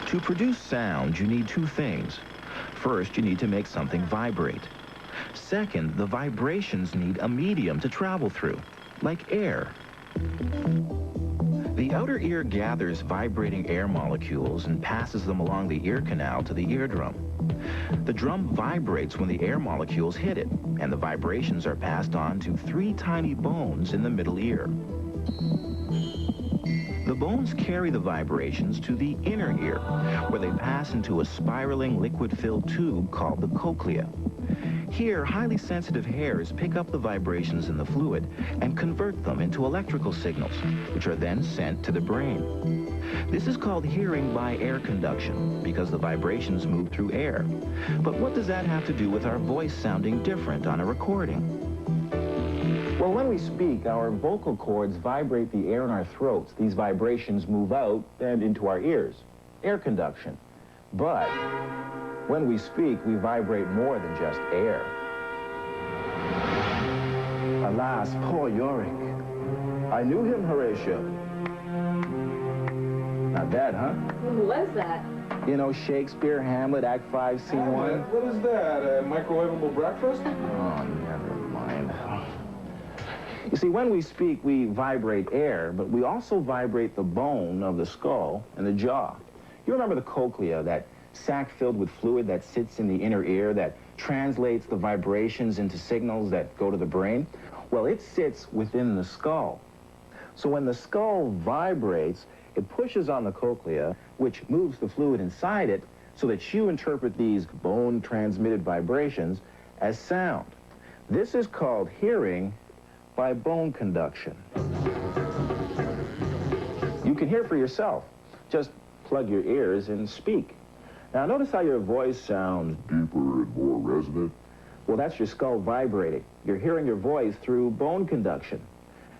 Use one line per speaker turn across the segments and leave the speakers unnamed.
To produce sound, you need two things. First, you need to make something vibrate. Second, the vibrations need a medium to travel through, like air. The outer ear gathers vibrating air molecules and passes them along the ear canal to the eardrum. The drum vibrates when the air molecules hit it, and the vibrations are passed on to three tiny bones in the middle ear. The bones carry the vibrations to the inner ear, where they pass into a spiraling liquid-filled tube called the cochlea. Here, highly sensitive hairs pick up the vibrations in the fluid and convert them into electrical signals, which are then sent to the brain. This is called hearing by air conduction, because the vibrations move through air. But what does that have to do with our voice sounding different on a recording?
Well, when we speak, our vocal cords vibrate the air in our throats. These vibrations move out and into our ears. Air conduction. But when we speak, we vibrate more than just air.
Alas, poor Yorick. I knew him, Horatio. Not bad, huh?
Who was that?
You know, Shakespeare, Hamlet, Act 5, Scene 1.
What is that, a microwavable breakfast?
Oh, never mind. You see, when we speak, we vibrate air, but we also vibrate the bone of the skull and the jaw. You remember the cochlea, that sac filled with fluid that sits in the inner ear that translates the vibrations into signals that go to the brain? Well, it sits within the skull. So when the skull vibrates, it pushes on the cochlea, which moves the fluid inside it so that you interpret these bone-transmitted vibrations as sound. This is called hearing by bone conduction. You can hear for yourself. Just plug your ears and speak. Now, notice how your voice sounds
Deeper and more resonant.
well, that's your skull vibrating. You're hearing your voice through bone conduction.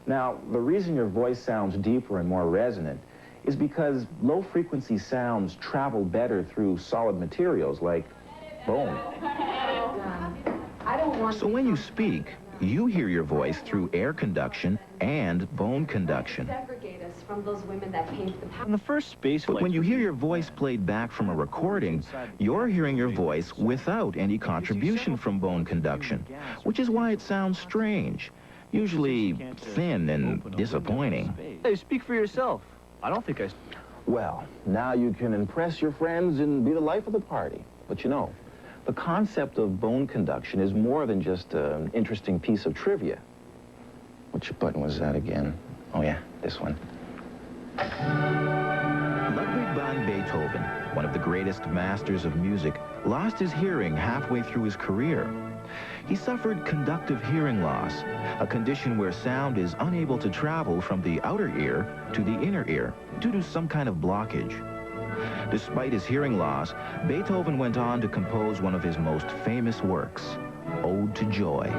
Now, the reason your voice sounds deeper and more resonant is because low-frequency sounds travel better through solid materials like bone.
So when you speak, you hear your voice through air conduction and bone conduction.
Segregate us from those women that came to the
On the first space
But when you hear your voice played back from a recording, you're hearing your voice without any contribution from bone conduction, which is why it sounds strange, usually thin and disappointing.
Hey, speak for yourself. I don't think I...
Well, now you can impress your friends and be the life of the party. But you know, the concept of bone conduction is more than just an interesting piece of trivia. Which button was that again? Oh yeah, this one.
Ludwig van Beethoven, one of the greatest masters of music, lost his hearing halfway through his career. He suffered conductive hearing loss, a condition where sound is unable to travel from the outer ear to the inner ear due to some kind of blockage. Despite his hearing loss, Beethoven went on to compose one of his most famous works, Ode to Joy.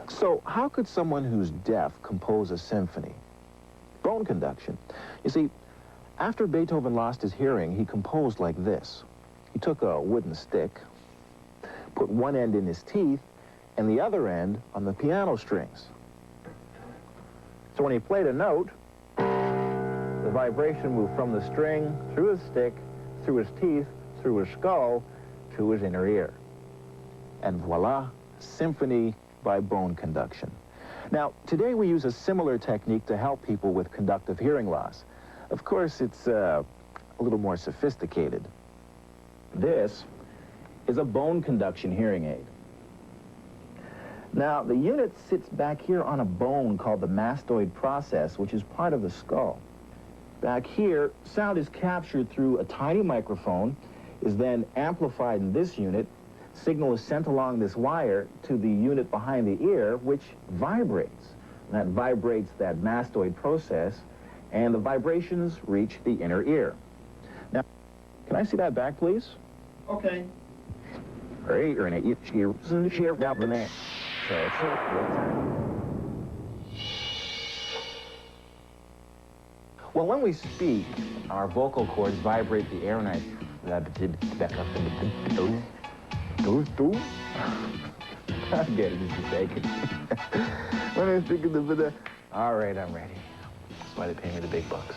So how could someone who's deaf compose a symphony? Bone conduction. You see, after Beethoven lost his hearing, he composed like this. He took a wooden stick, put one end in his teeth, and the other end on the piano strings. So when he played a note, the vibration moved from the string, through his stick, through his teeth, through his skull, to his inner ear. And voila, symphony by bone conduction. Now, today we use a similar technique to help people with conductive hearing loss. Of course, it's a little more sophisticated. This is a bone conduction hearing aid. Now, the unit sits back here on a bone called the mastoid process, which is part of the skull. Back here, sound is captured through a tiny microphone, is then amplified in this unit. Signal is sent along this wire to the unit behind the ear, which vibrates. And that vibrates that mastoid process, and the vibrations reach the inner ear. Now, can I see that back, please?
Okay.
Well, when we speak, our vocal cords vibrate the air, and I back up into I'm getting mistaken. When I speak of the... All right, I'm ready. That's why they pay me the big bucks.